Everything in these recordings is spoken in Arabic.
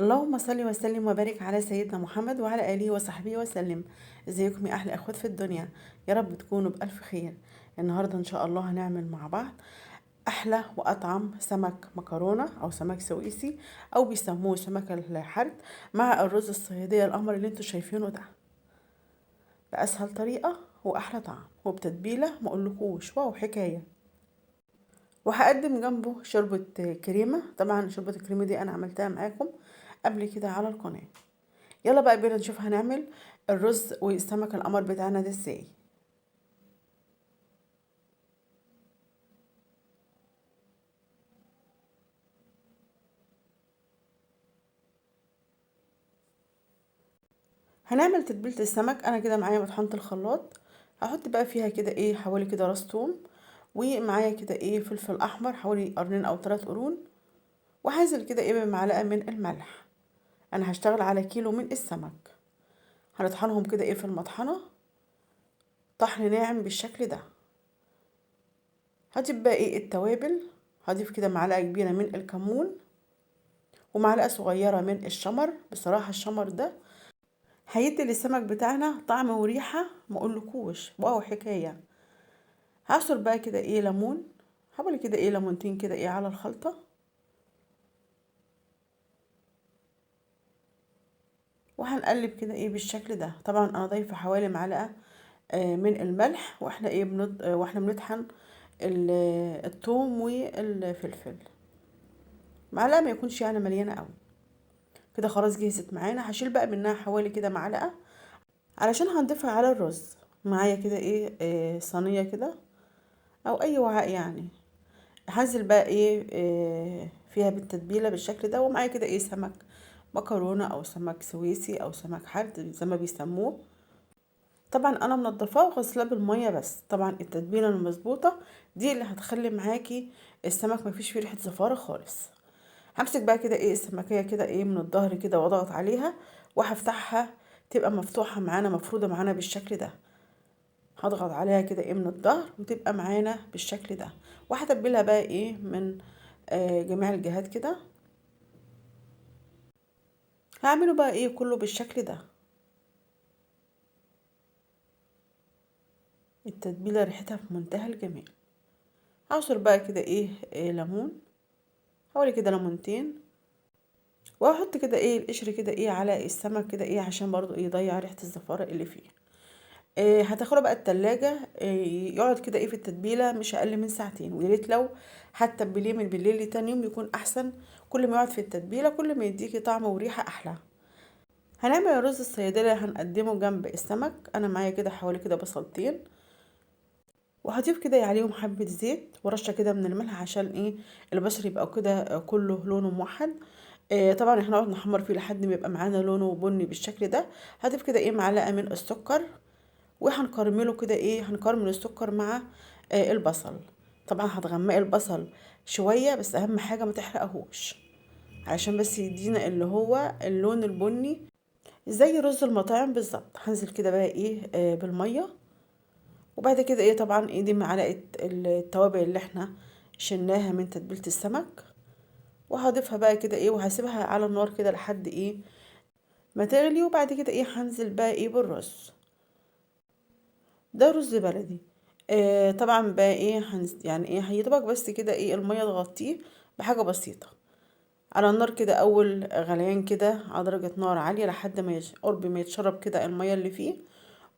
اللهم صل وسلم وبارك على سيدنا محمد وعلى آله وصحبه وسلم. ازيكم يا أحلى أخوات في الدنيا؟ يا رب تكونوا بألف خير. النهاردة إن شاء الله هنعمل مع بعض أحلى وأطعم سمك مكرونة أو سمك سويسي أو بيسموه سمك الحرد مع الرز الصيادية الأحمر اللي انتوا شايفينه ده، بأسهل طريقة وأحلى طعم وبتتبيلة مقولكوش واو حكاية. وهقدم جنبه شوربة كريمة. طبعا شوربة الكريمة دي أنا عملتها معاكم قبل كده على القناة. يلا بقى بينا نشوف هنعمل الرز والسمك القمر بتاعنا ده ازاي. هنعمل تتبيلة السمك. انا كده معايا مطحنة الخلاط، هحط بقى فيها كده ايه حوالي كده راس توم، ومعايا كده ايه فلفل احمر حوالي قرنين او 3 قرون، وهنزل كده ايه بمعلقة من الملح. انا هشتغل على كيلو من السمك، هنطحنهم كده ايه في المطحنة طحن ناعم بالشكل ده. هضيف بقى ايه التوابل، هضيف كده معلقة كبيرة من الكمون ومعلقة صغيرة من الشمر. بصراحة الشمر ده هيدي للسمك بتاعنا طعم وريحة مقولكوش واو حكاية. هعصر بقى كده ايه ليمون، حوالي كده ايه ليمونتين كده ايه على الخلطة، وهنقلب كده ايه بالشكل ده. طبعا انا ضايفة حوالي معلقة من الملح، واحنا ايه واحنا بنطحن الثوم والفلفل. معلقة ما يكونش يعني مليانة قوي. كده خلاص جهزت معانا. هشيل بقى منها حوالي كده معلقة علشان هنضيفها على الرز. معايا كده ايه صينية كده او اي وعاء يعني. هنزل بقى ايه فيها بالتتبيله بالشكل ده، ومعايا كده ايه سمك مكرونه او سمك سويسي او سمك حرد زي ما بيسموه. طبعا انا منضفاه وغسلاه بالميه، بس طبعا التتبيله المظبوطه دي اللي هتخلي معاكي السمك مفيش فيه ريحه زفاره خالص. همسك بقى كده ايه السمكيه كده ايه من الظهر كده واضغط عليها وهفتحها، تبقى مفتوحه معانا مفروده معانا بالشكل ده. هضغط عليها كده ايه من الظهر وتبقى معانا بالشكل ده. وهتبلها بقى ايه من جميع الجهات كده. هعمله بقى ايه كله بالشكل ده. التتبيله ريحتها في منتهى الجمال. هعصر بقى كده ايه ليمون، حوالي كده ليمونتين، وهحط كده ايه القشر كده ايه على السمك كده ايه عشان برضو ايه يضيع ريحه الزفاره اللي فيه. هتاخده بقى التلاجة يقعد كده ايه في التتبيله مش اقل من ساعتين، ويا ريت لو هتتبليه من بالليل لتاني يوم يكون احسن. كل ما يقعد في التتبيله كل ما يديكي طعم وريحه احلى. هنعمل الرز الصيادية هنقدمه جنب السمك. انا معايا كده حوالي كده بصلتين، وهضيف كده عليهم حبة زيت ورشة كده من الملح عشان ايه البشر يبقى كده كله لونه موحد. طبعا احنا نقعد نحمر فيه لحد ما يبقى معانا لونه بني بالشكل ده. هضيف كده ايه معلقة من السكر، وهنكرمله كده ايه هنكرمل السكر مع البصل. طبعا هتغمقي البصل شوية، بس اهم حاجة ما تحرقهوش عشان بس يدينا اللي هو اللون البني زي رز المطاعم بالظبط. هنزل كده بقى ايه بالميه، وبعد كده ايه طبعا ايه دي معلقه التوابل اللي احنا شلناها من تتبيله السمك، وهضيفها بقى كده ايه وهسيبها على النار كده لحد ايه ما تغلي. وبعد كده ايه هنزل بقى ايه بالرز. ده رز بلدي. طبعا بقى ايه يعني ايه هيطبق بس كده ايه الميه تغطيه بحاجه بسيطه على النار كده. اول غليان كده على درجه نار عاليه لحد ما قرب ما يتشرب كده الميه اللي فيه.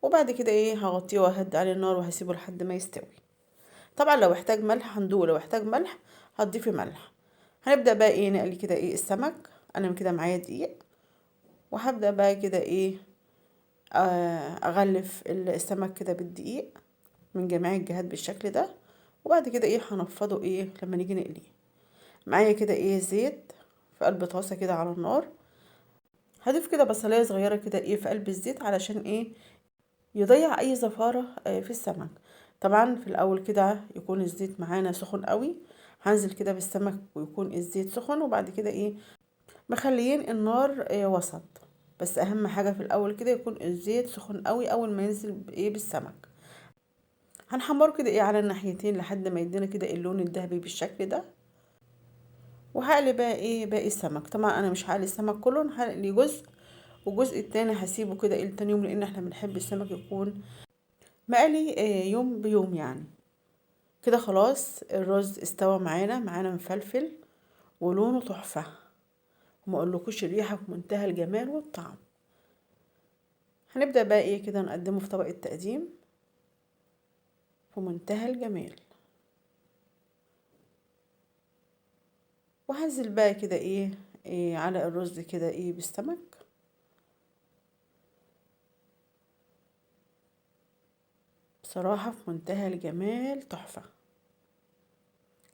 وبعد كده ايه هغطيه وهدي عليه النار وهسيبه لحد ما يستوي. طبعا لو احتاج ملح هندوق، لو احتاج ملح هتضيفي ملح. هنبدأ بقى ايه نقلي كده ايه السمك. انا كده معايا دقيق، وهبدأ بقى كده ايه اغلف السمك كده بالدقيق من جميع الجهات بالشكل ده. وبعد كده ايه هنفضه ايه لما نيجي نقليه. معايا كده ايه زيت في قلب طاسة كده على النار. هضيف كده بصلاية صغيرة كده ايه في قلب الزيت علشان ايه يضيع اي زفارة في السمك. طبعا في الاول كده يكون الزيت معانا سخن قوي، هنزل كده بالسمك ويكون الزيت سخن، وبعد كده ايه مخليين النار وسط. بس اهم حاجة في الاول كده يكون الزيت سخن قوي اول ما ينزل بايه بالسمك. هنحمره كده ايه على الناحيتين لحد ما يدينا كده اللون الذهبي بالشكل ده. وهقلي بقى ايه باقي السمك. طبعا انا مش هقلي السمك كله، انا هقلي جزء والجزء التاني هسيبه كده ايه لتاني يوم، لان احنا بنحب السمك يكون مقلي يوم بيوم يعني. كده خلاص الرز استوى معانا مفلفل ولونه تحفة، وما اقولكوش الريحة في منتهى الجمال والطعم. هنبدأ بقى ايه كده نقدمه في طبق التقديم في منتهى الجمال. وهنزل بقى كده إيه على الرز كده ايه بالسمك. بصراحة في منتهى الجمال، تحفة،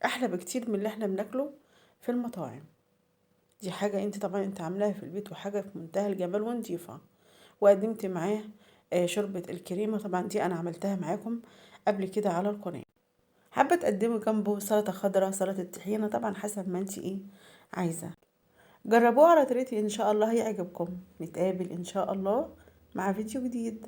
احلى بكتير من اللي احنا بناكله في المطاعم. دي حاجة انت طبعا انت عاملاها في البيت، وحاجة في منتهى الجمال ونضيفة. وقدمت معاه شوربة الكريمة، طبعا دي انا عملتها معاكم قبل كده على القناة. حابة تقدمي جنبه سلطة خضراء، سلطة طحينة، طبعا حسب ما انت ايه عايزة. جربوه على طريقتي ان شاء الله هيعجبكم. نتقابل ان شاء الله مع فيديو جديد.